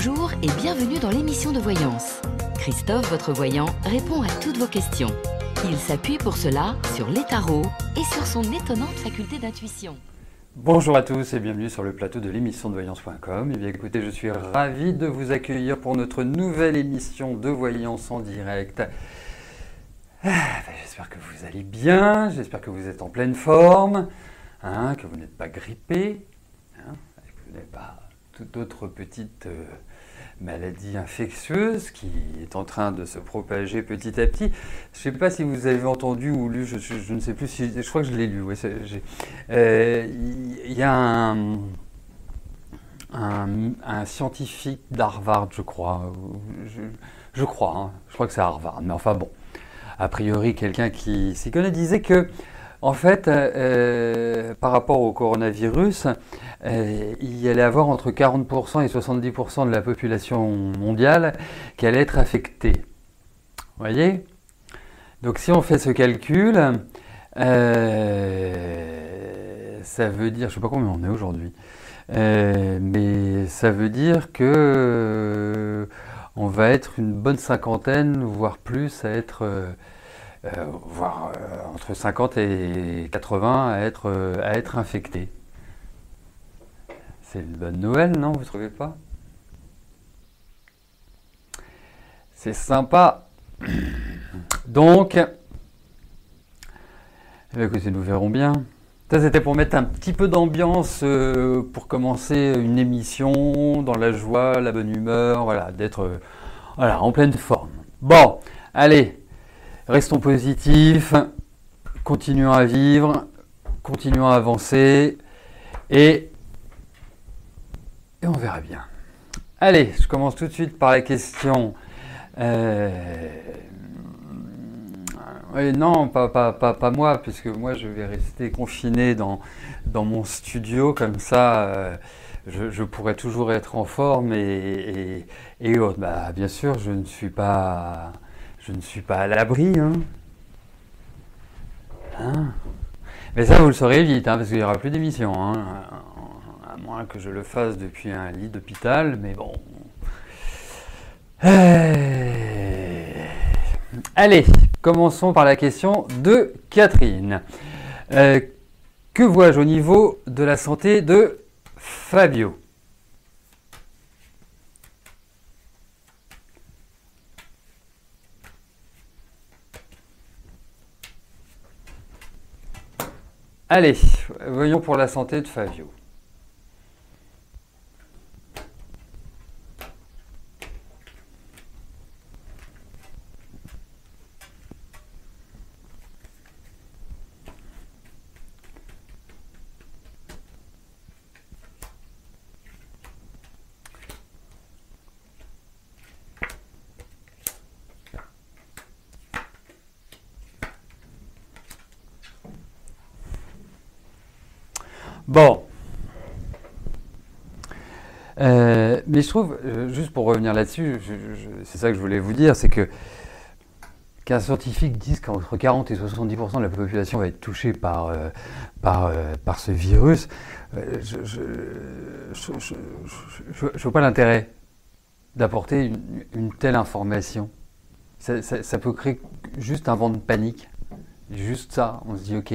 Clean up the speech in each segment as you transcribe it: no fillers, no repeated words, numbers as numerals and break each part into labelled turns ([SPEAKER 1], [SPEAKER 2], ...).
[SPEAKER 1] Bonjour et bienvenue dans l'émission de voyance. Christophe, votre voyant, répond à toutes vos questions. Il s'appuie pour cela sur les tarots et sur son étonnante faculté d'intuition.
[SPEAKER 2] Bonjour à tous et bienvenue sur le plateau de l'émission de voyance.com. Et bien écoutez, je suis ravi de vous accueillir pour notre nouvelle émission de voyance en direct. J'espère que vous allez bien, j'espère que vous êtes en pleine forme, que vous n'êtes pas grippé, et que vous n'avez pas toute autre petite maladie infectieuse qui est en train de se propager petit à petit. Je ne sais pas si vous avez entendu ou lu, je ne sais plus si, je crois que je l'ai lu. Il y a un scientifique d'Harvard, je crois. Je crois que c'est Harvard, mais enfin bon. A priori, quelqu'un qui s'y connaît disait que, en fait, par rapport au coronavirus, il y allait avoir entre 40% et 70% de la population mondiale qui allait être affectée. Vous voyez ? Donc si on fait ce calcul, ça veut dire, je ne sais pas combien on est aujourd'hui, mais ça veut dire que on va être une bonne cinquantaine, voire plus, à être, voire entre 50 et 80 à être infectés. C'est une bonne nouvelle, non? Vous ne trouvez pas? C'est sympa. Donc, écoutez, nous verrons bien. Ça, c'était pour mettre un petit peu d'ambiance pour commencer une émission dans la joie, la bonne humeur, voilà, d'être en pleine forme. Bon, allez, restons positifs, continuons à vivre, continuons à avancer et on verra bien. Allez, je commence tout de suite par la question. Non, pas moi, puisque moi je vais rester confiné dans mon studio, comme ça je pourrai toujours être en forme et autres. Bah, bien sûr, je ne suis pas à l'abri. Mais ça, vous le saurez vite, parce qu'il n'y aura plus d'émission. À moins que je le fasse depuis un lit d'hôpital, mais bon. Allez, commençons par la question de Catherine. Que vois-je au niveau de la santé de Fabio? Allez, voyons pour la santé de Fabio. Bon, mais je trouve, juste pour revenir là-dessus, c'est ça que je voulais vous dire, c'est que qu'un scientifique dise qu'entre 40 et 70% de la population va être touchée par ce virus, je vois pas l'intérêt d'apporter une telle information. Ça peut créer juste un vent de panique, juste ça, on se dit ok,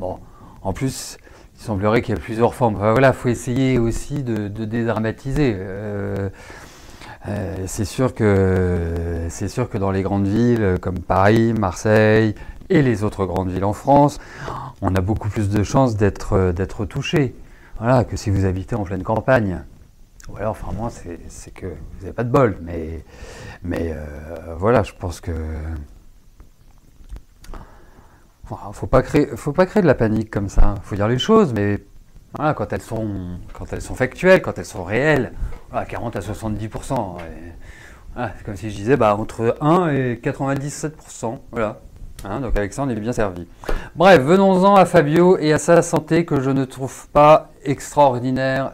[SPEAKER 2] bon, en plus... Il semblerait qu'il y a plusieurs formes. Enfin, voilà, faut essayer aussi de dédramatiser. C'est sûr que dans les grandes villes comme Paris, Marseille et les autres grandes villes en France, on a beaucoup plus de chances d'être touché. Voilà, que si vous habitez en pleine campagne. Ou alors, enfin moi, c'est que vous n'avez pas de bol. Mais voilà, je pense que. Faut pas créer de la panique comme ça. Faut dire les choses, mais voilà, quand elles sont factuelles, quand elles sont réelles, voilà, 40 à 70%. Voilà, c'est comme si je disais entre 1 et 97%. Voilà. Donc avec ça, on est bien servi. Bref, venons-en à Fabio et à sa santé que je ne trouve pas extraordinaire.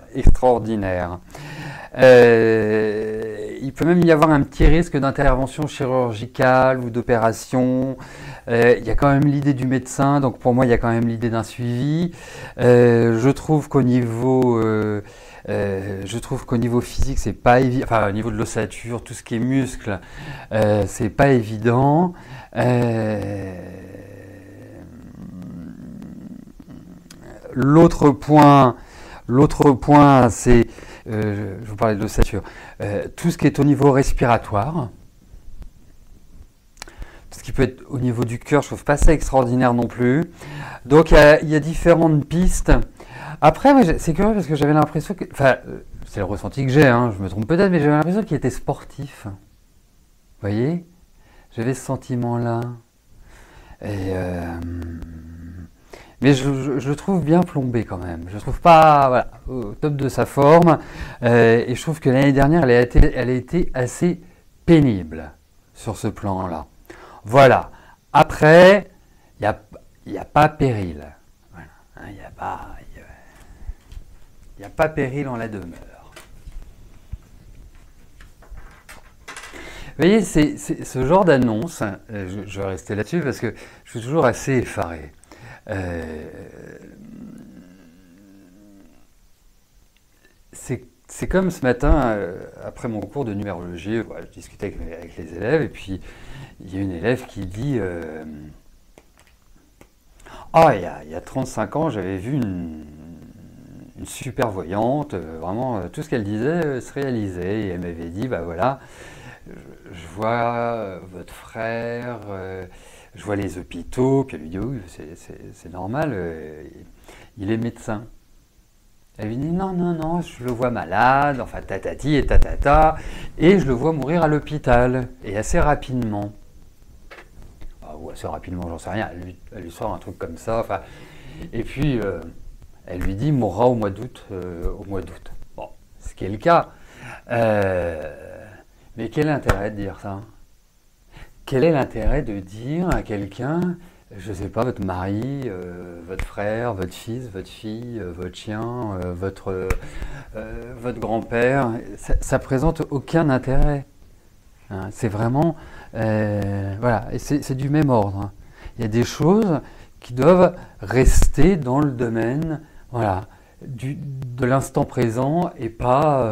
[SPEAKER 2] il peut même y avoir un petit risque d'intervention chirurgicale ou d'opération. Il y a quand même l'idée du médecin, donc pour moi il y a quand même l'idée d'un suivi. Je trouve qu'au niveau physique, c'est pas évident. Enfin, au niveau de l'ossature, tout ce qui est muscle, c'est pas évident. L'autre point, c'est, je vous parlais de l'ossature, tout ce qui est au niveau respiratoire, tout ce qui peut être au niveau du cœur, je trouve pas ça extraordinaire non plus. Donc il y a différentes pistes. Après, c'est curieux parce que j'avais l'impression que, enfin, c'est le ressenti que j'ai, hein, je me trompe peut-être, mais j'avais l'impression qu'il était sportif. Vous voyez? J'avais ce sentiment-là. Et mais je le trouve bien plombé quand même. Je le trouve pas voilà, au top de sa forme. Et je trouve que l'année dernière, elle a été assez pénible sur ce plan-là. Voilà. Après, il n'y a pas péril. Voilà. Il n'y a pas péril en la demeure. Vous voyez, c'est ce genre d'annonce, je vais rester là-dessus parce que je suis toujours assez effaré. C'est comme ce matin, après mon cours de numérologie, voilà, je discutais avec les élèves et puis il y a une élève qui dit ah, il y a 35 ans, j'avais vu une super voyante, vraiment tout ce qu'elle disait se réalisait et elle m'avait dit bah voilà, je vois votre frère, je vois les hôpitaux, puis elle lui dit oui, c'est normal, il est médecin. Elle lui dit non, je le vois malade, enfin tatati et tatata, et je le vois mourir à l'hôpital, et assez rapidement. Ah, ou assez rapidement, j'en sais rien, elle lui sort un truc comme ça, enfin, et puis elle lui dit mourra au mois d'août, Bon, ce qui est le cas. Mais quel est l'intérêt de dire ça? Quel est l'intérêt de dire à quelqu'un, je ne sais pas, votre mari, votre frère, votre fils, votre fille, votre chien, votre grand-père, ça présente aucun intérêt. Hein, c'est vraiment, voilà, et c'est du même ordre. Hein. Il y a des choses qui doivent rester dans le domaine, voilà, de l'instant présent et pas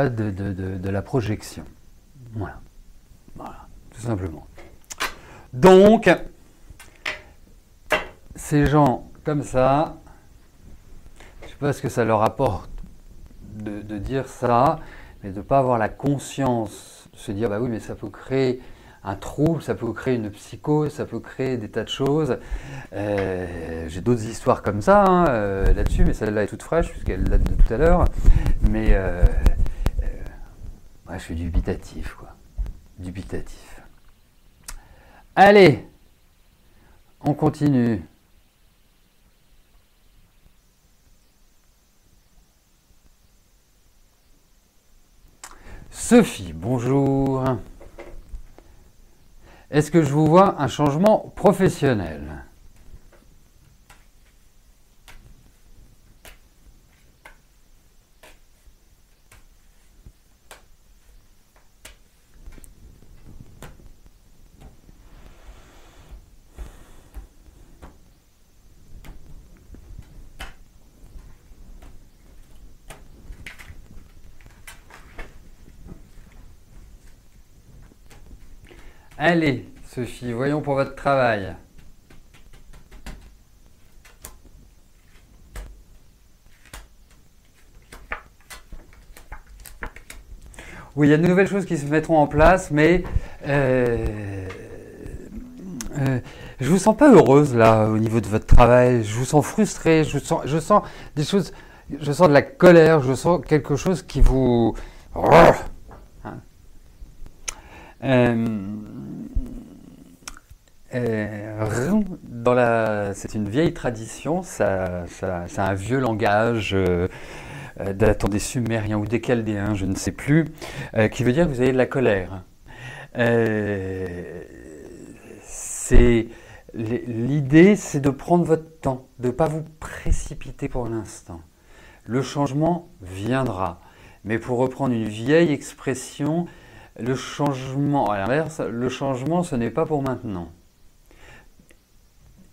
[SPEAKER 2] de la projection. Voilà. Voilà, tout simplement. Donc, ces gens comme ça, je ne sais pas ce que ça leur apporte de dire ça, mais de ne pas avoir la conscience, de se dire, bah oui, mais ça peut créer un trouble, ça peut créer une psychose, ça peut créer des tas de choses. J'ai d'autres histoires comme ça hein, là-dessus, mais celle-là est toute fraîche, puisqu'elle date de tout à l'heure. Mais ouais, je suis dubitatif, quoi. Dubitatif. Allez, on continue. Sophie, bonjour. Est-ce que je vous vois un changement professionnel? Allez, Sophie, voyons pour votre travail. Oui, il y a de nouvelles choses qui se mettront en place, mais je vous sens pas heureuse là au niveau de votre travail. Je vous sens frustrée. Je sens des choses. Je sens de la colère. Je sens quelque chose qui vous. C'est une vieille tradition, c'est un vieux langage datant des Sumériens ou des Chaldéens, je ne sais plus, qui veut dire que vous avez de la colère. L'idée, c'est de prendre votre temps, de ne pas vous précipiter pour l'instant. Le changement viendra, Mais pour reprendre une vieille expression, le changement, à l'inverse, le changement, ce n'est pas pour maintenant.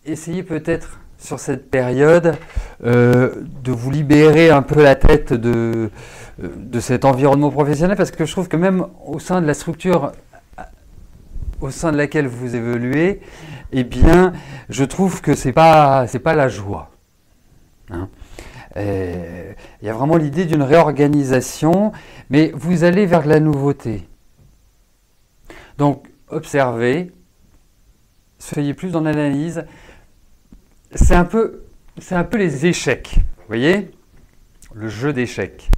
[SPEAKER 2] Essayez peut-être sur cette période de vous libérer un peu la tête de cet environnement professionnel, parce que je trouve que même au sein de la structure au sein de laquelle vous évoluez, eh bien, je trouve que c'est pas la joie. Hein. Il y a vraiment l'idée d'une réorganisation, mais vous allez vers de la nouveauté. Donc, observez, soyez plus dans l'analyse. C'est un peu les échecs, vous voyez, le jeu d'échecs,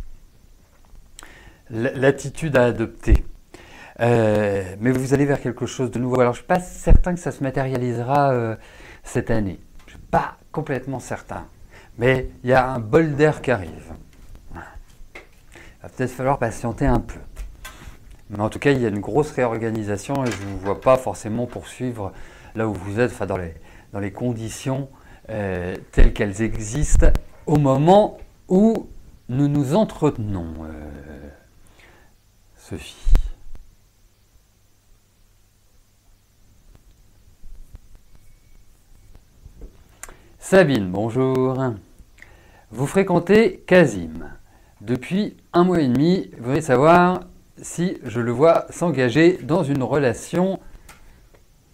[SPEAKER 2] l'attitude à adopter. Mais vous allez vers quelque chose de nouveau. Alors, je ne suis pas certain que ça se matérialisera cette année. Je ne suis pas complètement certain. Mais il y a un bol d'air qui arrive. Il va peut-être falloir patienter un peu. Mais en tout cas, il y a une grosse réorganisation et je ne vous vois pas forcément poursuivre là où vous êtes, enfin dans les conditions telles qu'elles existent au moment où nous nous entretenons, Sophie. Sabine, bonjour. Vous fréquentez Kazim depuis 1 mois et demi. Vous voudriez savoir si je le vois s'engager dans une relation,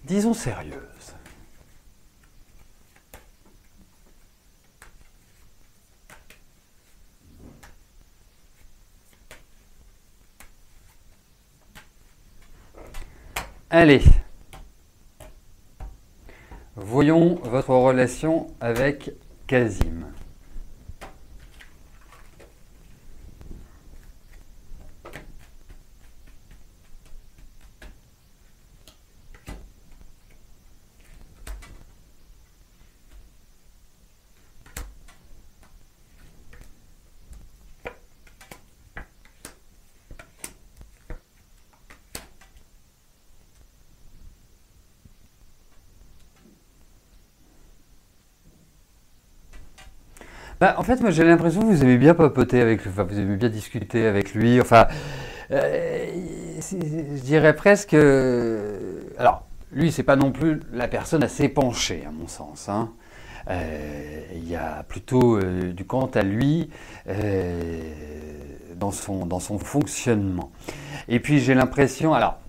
[SPEAKER 2] disons, sérieuse. Allez, voyons votre relation avec Kazim. En fait, moi j'ai l'impression que vous aimez bien papoter avec lui, enfin, vous aimez bien discuter avec lui, enfin, je dirais presque. Alors, lui, c'est pas non plus la personne à s'épancher, à mon sens. Hein. Il y a plutôt du quant à lui dans son fonctionnement. Et puis j'ai l'impression, alors.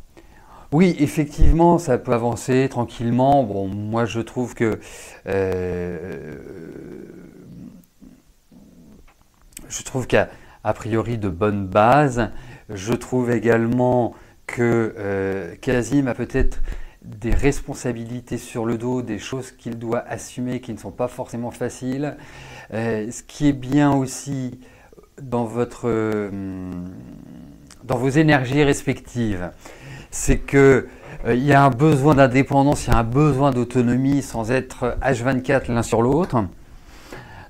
[SPEAKER 2] Oui, effectivement, ça peut avancer tranquillement. Bon, moi, je trouve que qu'à priori de bonnes bases. Je trouve également que Kazim a peut-être des responsabilités sur le dos, des choses qu'il doit assumer qui ne sont pas forcément faciles. Ce qui est bien aussi dans vos énergies respectives, c'est que il y a un besoin d'indépendance, il y a un besoin d'autonomie sans être H24 l'un sur l'autre.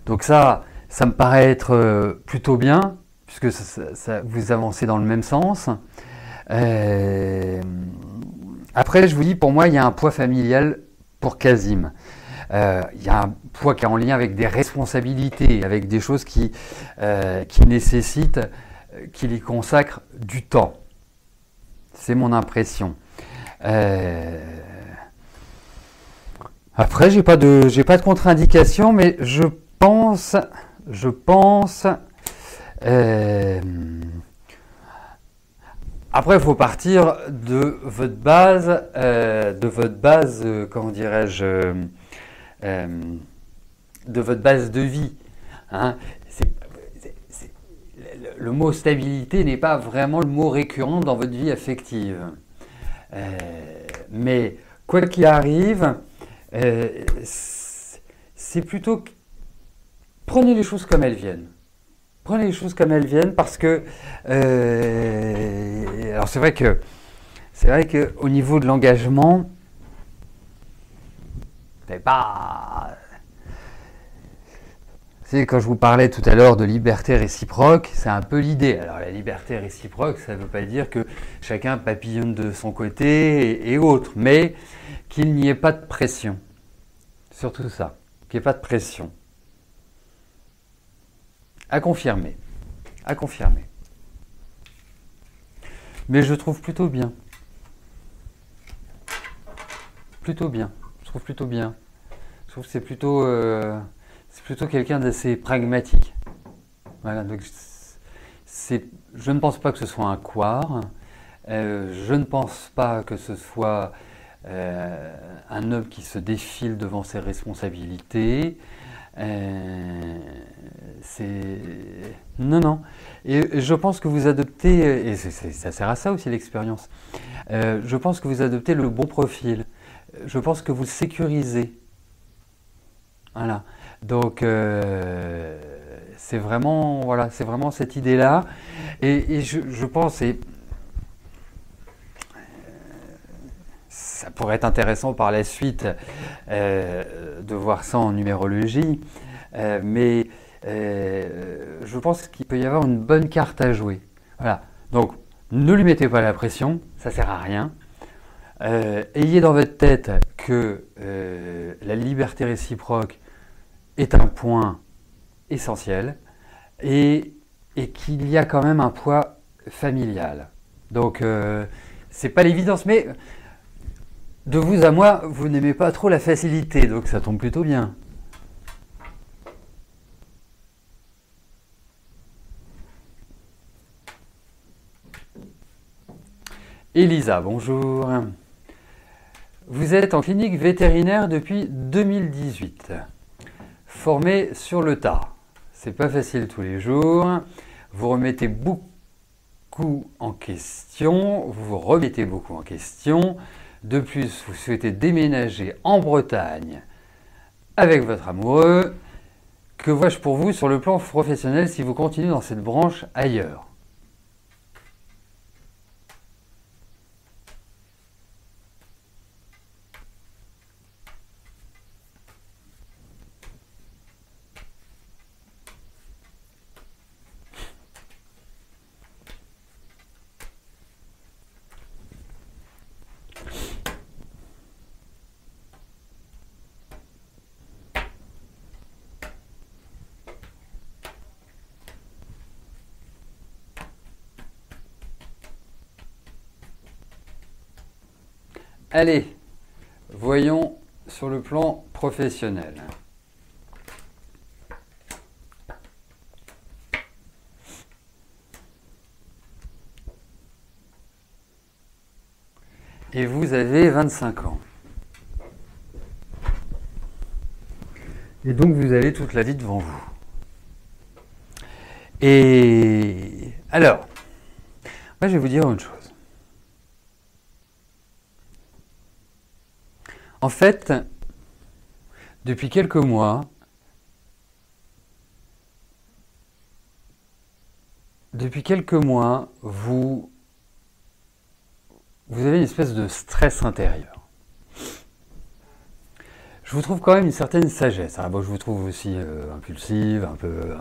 [SPEAKER 2] Donc ça me paraît être plutôt bien, puisque vous avancez dans le même sens. Après, je vous dis, pour moi, il y a un poids familial pour Kazim. Il y a un poids qui est en lien avec des responsabilités, avec des choses qui nécessitent qu'il y consacre du temps. C'est mon impression. Après, j'ai pas de contre-indication, mais je pense. Après, il faut partir de votre base, comment dirais-je, de votre base de vie. Hein. Le mot stabilité n'est pas vraiment le mot récurrent dans votre vie affective. Mais quoi qu'il arrive, c'est plutôt prenez les choses comme elles viennent. Prenez les choses comme elles viennent parce que alors c'est vrai que au niveau de l'engagement, c'est pas. C'est quand je vous parlais tout à l'heure de liberté réciproque, c'est un peu l'idée. Alors la liberté réciproque, ça ne veut pas dire que chacun papillonne de son côté et autres, mais qu'il n'y ait pas de pression. Surtout ça, qu'il n'y ait pas de pression. À confirmer. À confirmer. Mais je trouve plutôt bien. Plutôt bien. Je trouve plutôt bien. Je trouve que c'est plutôt quelqu'un d'assez pragmatique. Voilà, donc je ne pense pas que ce soit un couard. Je ne pense pas que ce soit un homme qui se défile devant ses responsabilités. Non, non. Et je pense que vous adoptez, et ça sert à ça aussi l'expérience, je pense que vous adoptez le bon profil. Je pense que vous le sécurisez. Voilà. Donc, c'est vraiment, voilà, c'est vraiment cette idée-là. Et je pense, et ça pourrait être intéressant par la suite de voir ça en numérologie, mais je pense qu'il peut y avoir une bonne carte à jouer. Voilà. Donc, ne lui mettez pas la pression, ça sert à rien. Ayez dans votre tête que la liberté réciproque est un point essentiel et qu'il y a quand même un poids familial. Donc, c'est pas l'évidence, mais de vous à moi, vous n'aimez pas trop la facilité, donc ça tombe plutôt bien. Elisa, bonjour. Vous êtes en clinique vétérinaire depuis 2018, formée sur le tas. C'est pas facile tous les jours. Vous remettez beaucoup en question. Vous vous remettez beaucoup en question. De plus, vous souhaitez déménager en Bretagne avec votre amoureux. Que vois-je pour vous sur le plan professionnel si vous continuez dans cette branche ailleurs ? Allez, voyons sur le plan professionnel. Et vous avez 25 ans. Et donc vous avez toute la vie devant vous. Et alors, moi je vais vous dire une chose. En fait, depuis quelques mois, vous avez une espèce de stress intérieur. Je vous trouve quand même une certaine sagesse. Bon, je vous trouve aussi impulsive, un peu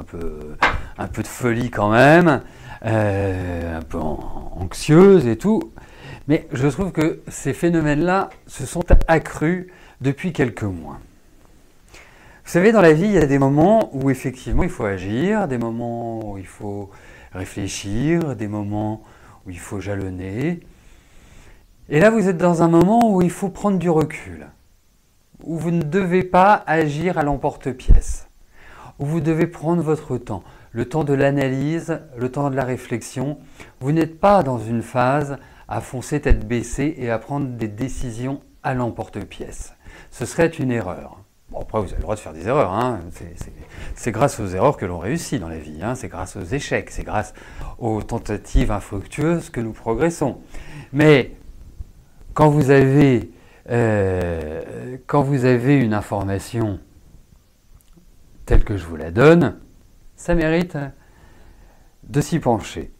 [SPEAKER 2] de folie quand même, un peu anxieuse et tout. Mais je trouve que ces phénomènes-là se sont accrus depuis quelques mois. Vous savez, dans la vie, il y a des moments où effectivement il faut agir, des moments où il faut réfléchir, des moments où il faut jalonner. Et là, vous êtes dans un moment où il faut prendre du recul, où vous ne devez pas agir à l'emporte-pièce, où vous devez prendre votre temps, le temps de l'analyse, le temps de la réflexion. Vous n'êtes pas dans une phase à foncer tête baissée et à prendre des décisions à l'emporte-pièce. Ce serait une erreur. Bon, après, vous avez le droit de faire des erreurs. Hein. C'est grâce aux erreurs que l'on réussit dans la vie. Hein. C'est grâce aux échecs. C'est grâce aux tentatives infructueuses que nous progressons. Mais quand vous avez une information telle que je vous la donne, ça mérite de s'y pencher.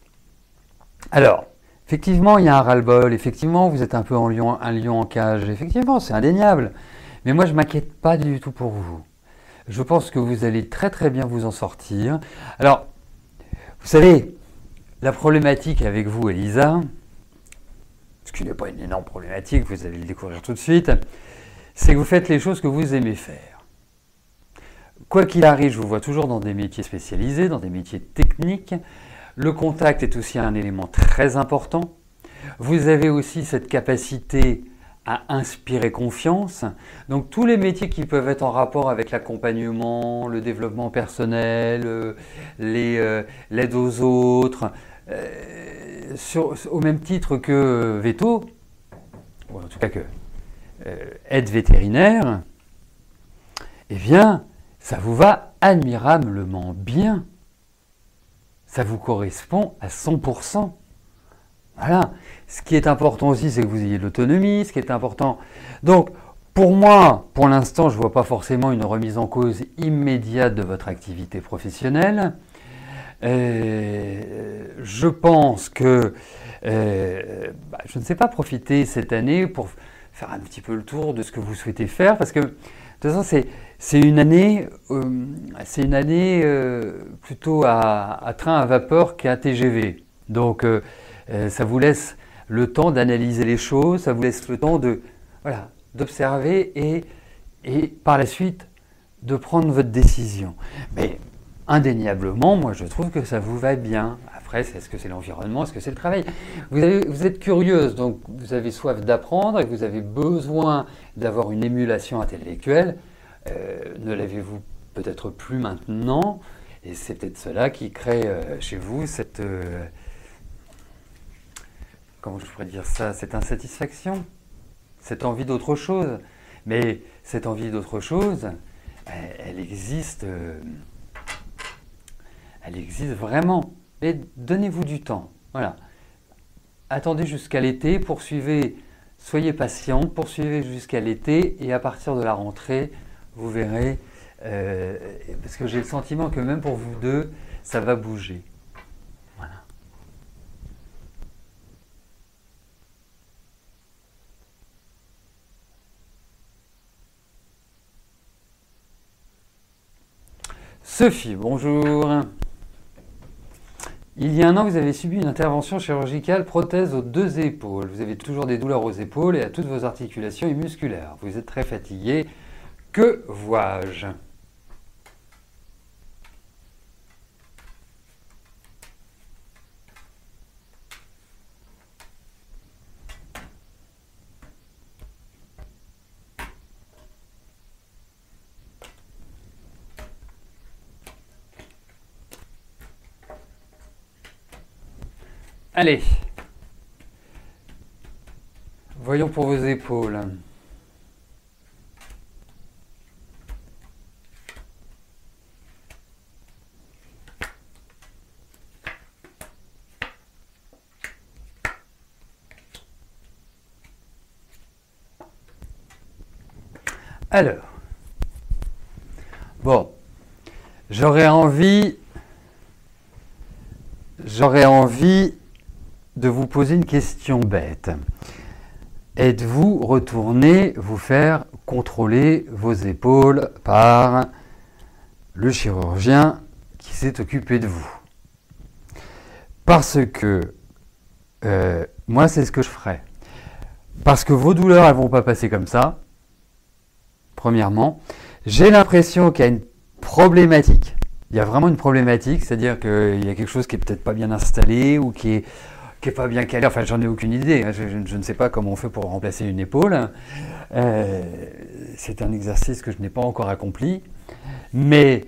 [SPEAKER 2] Alors, effectivement, il y a un ras-le-bol. Effectivement, vous êtes un peu un lion en cage. Effectivement, c'est indéniable. Mais moi, je ne m'inquiète pas du tout pour vous. Je pense que vous allez très très bien vous en sortir. Alors, vous savez, la problématique avec vous, Elisa, ce qui n'est pas une énorme problématique, vous allez le découvrir tout de suite, c'est que vous faites les choses que vous aimez faire. Quoi qu'il arrive, je vous vois toujours dans des métiers spécialisés, dans des métiers techniques. Le contact est aussi un élément très important. Vous avez aussi cette capacité à inspirer confiance. Donc tous les métiers qui peuvent être en rapport avec l'accompagnement, le développement personnel, l'aide aux autres, au même titre que veto, ou en tout cas que aide vétérinaire, eh bien, ça vous va admirablement bien. Ça vous correspond à 100%. Voilà. Ce qui est important aussi, c'est que vous ayez de l'autonomie. Ce qui est important. Donc, pour moi, pour l'instant, je ne vois pas forcément une remise en cause immédiate de votre activité professionnelle. Je pense que je ne sais pas, profiter cette année pour faire un petit peu le tour de ce que vous souhaitez faire, parce que de toute façon, c'est une année plutôt à train à vapeur qu'à TGV. Donc, ça vous laisse le temps d'analyser les choses, ça vous laisse le temps d'observer et par la suite de prendre votre décision. Mais indéniablement, moi je trouve que ça vous va bien. Après, est-ce que c'est l'environnement, est-ce que c'est le travail? Vous êtes curieuse, donc vous avez soif d'apprendre et vous avez besoin d'avoir une émulation intellectuelle. Ne l'avez-vous peut-être plus maintenant? Et c'est peut-être cela qui crée chez vous cette... comment je pourrais dire ça? Cette insatisfaction, cette envie d'autre chose. Mais cette envie d'autre chose, elle existe vraiment. Et donnez-vous du temps. Voilà. Attendez jusqu'à l'été, soyez patiente, poursuivez jusqu'à l'été, et à partir de la rentrée, vous verrez, parce que j'ai le sentiment que même pour vous deux, ça va bouger. Voilà. Sophie, bonjour. Il y a un an, vous avez subi une intervention chirurgicale prothèse aux 2 épaules. Vous avez toujours des douleurs aux épaules et à toutes vos articulations et musculaires. Vous êtes très fatigué. Que vois-je? Allez, voyons pour vos épaules. Alors, bon, j'aurais envie de vous poser une question bête. Êtes-vous retourné vous faire contrôler vos épaules par le chirurgien qui s'est occupé de vous? Parce que moi, c'est ce que je ferais. Parce que vos douleurs, elles ne vont pas passer comme ça. Premièrement, j'ai l'impression qu'il y a une problématique. Il y a vraiment une problématique, c'est-à-dire qu'il y a quelque chose qui est peut-être pas bien installé ou qui est pas bien calé. Enfin, j'en ai aucune idée. Hein. Je ne sais pas comment on fait pour remplacer une épaule. C'est un exercice que je n'ai pas encore accompli. Mais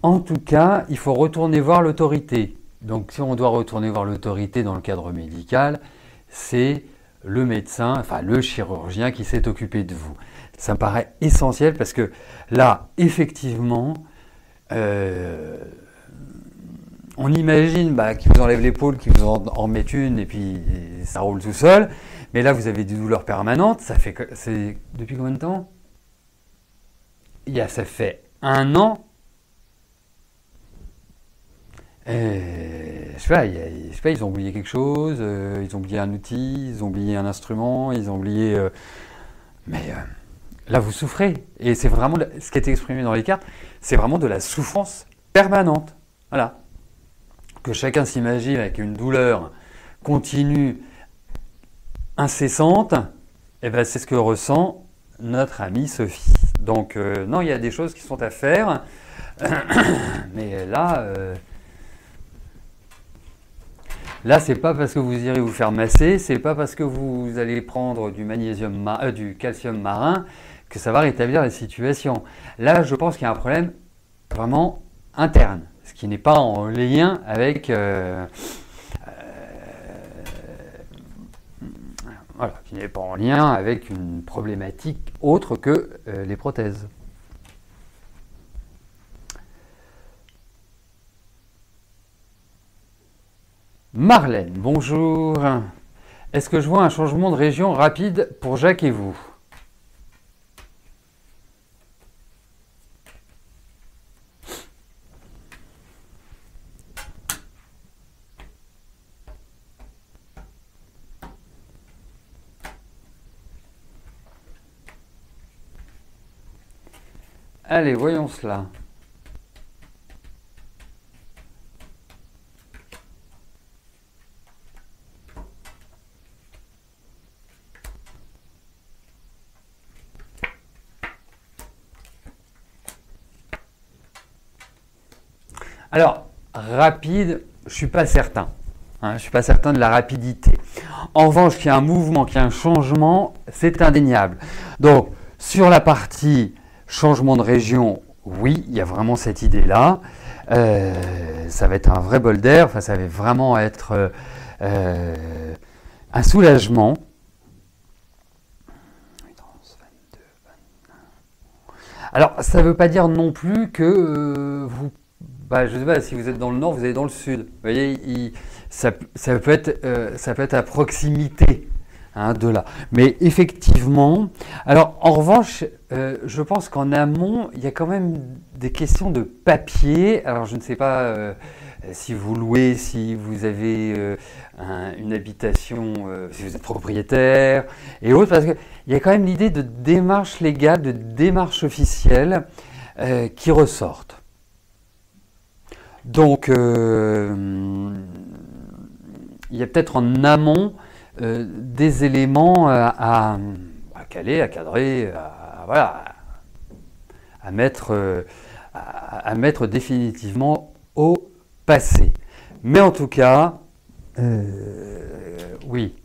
[SPEAKER 2] en tout cas, il faut retourner voir l'autorité. Donc, si on doit retourner voir l'autorité dans le cadre médical, c'est le médecin, enfin le chirurgien qui s'est occupé de vous. Ça me paraît essentiel parce que là, effectivement, on imagine qu'ils vous enlèvent l'épaule, qu'ils vous en mettent une et puis ça roule tout seul. Mais là, vous avez des douleurs permanentes. C'est depuis combien de temps? Ça fait 1 an. Je sais pas, ils ont oublié quelque chose, ils ont oublié un outil, ils ont oublié un instrument, ils ont oublié... là, vous souffrez. Et c'est vraiment, ce qui est exprimé dans les cartes, c'est vraiment de la souffrance permanente. Voilà. Que chacun s'imagine avec une douleur continue, incessante, et ben c'est ce que ressent notre amie Sophie. Donc, non, il y a des choses qui sont à faire. Mais là... Là, c'est pas parce que vous irez vous faire masser, c'est pas parce que vous allez prendre du calcium marin que ça va rétablir la situation. Là, je pense qu'il y a un problème vraiment interne, ce qui n'est pas en lien avec voilà, qui n'est pas en lien avec une problématique autre que les prothèses. Marlène, bonjour. Est-ce que je vois un changement de région rapide pour Jacques et vous? Allez, voyons cela. Alors, rapide, je ne suis pas certain. Je ne suis pas certain de la rapidité. En revanche, qu'il y a un mouvement, qu'il y a un changement, c'est indéniable. Donc, sur la partie changement de région, oui, il y a vraiment cette idée-là. Ça va être un vrai bol d'air, enfin, ça va vraiment être un soulagement. Alors, ça ne veut pas dire non plus que je ne sais pas, si vous êtes dans le nord, vous allez dans le sud. Vous voyez, ça peut être à proximité de là. Mais effectivement, alors en revanche, je pense qu'en amont, il y a quand même des questions de papier. Alors je ne sais pas si vous louez, si vous avez une habitation, si vous êtes propriétaire et autres, parce qu'il y a quand même l'idée de démarche légale, de démarche officielle qui ressortent. Donc, il y a peut-être en amont des éléments à caler, à cadrer, à mettre définitivement au passé. Mais en tout cas, oui,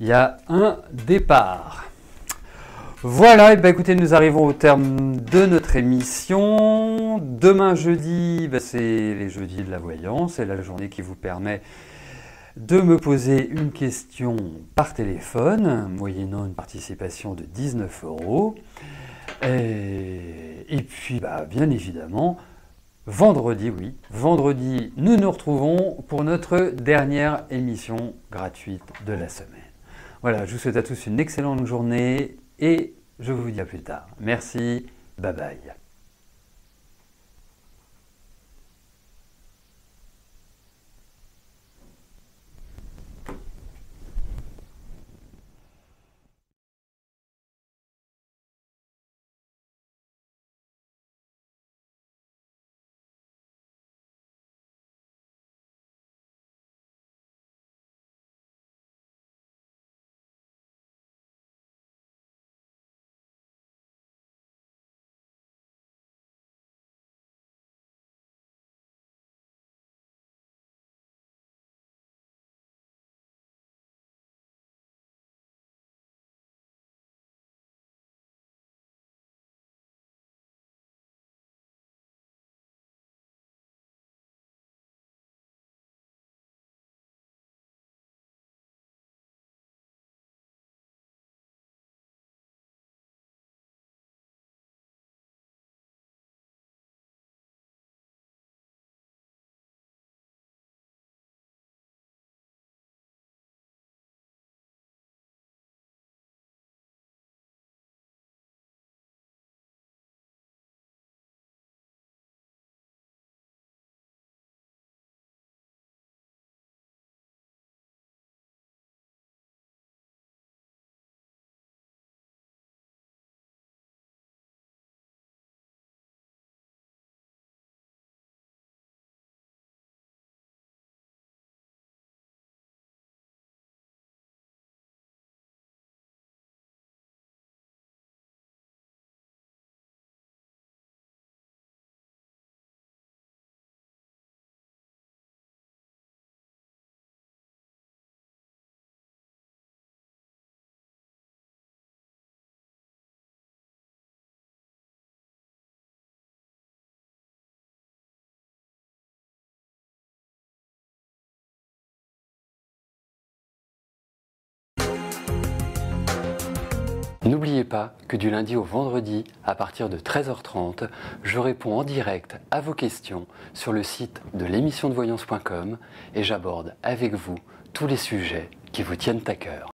[SPEAKER 2] il y a un départ. Voilà, et ben écoutez, nous arrivons au terme de notre émission. Demain jeudi, c'est les jeudis de la voyance, c'est la journée qui vous permet de me poser une question par téléphone, moyennant une participation de 19 €. Et puis, bien évidemment, vendredi, nous nous retrouvons pour notre dernière émission gratuite de la semaine. Voilà, je vous souhaite à tous une excellente journée. Et je vous dis à plus tard. Merci, bye bye. N'oubliez pas que du lundi au vendredi, à partir de 13h30, je réponds en direct à vos questions sur le site de l'émissiondevoyance.com et j'aborde avec vous tous les sujets qui vous tiennent à cœur.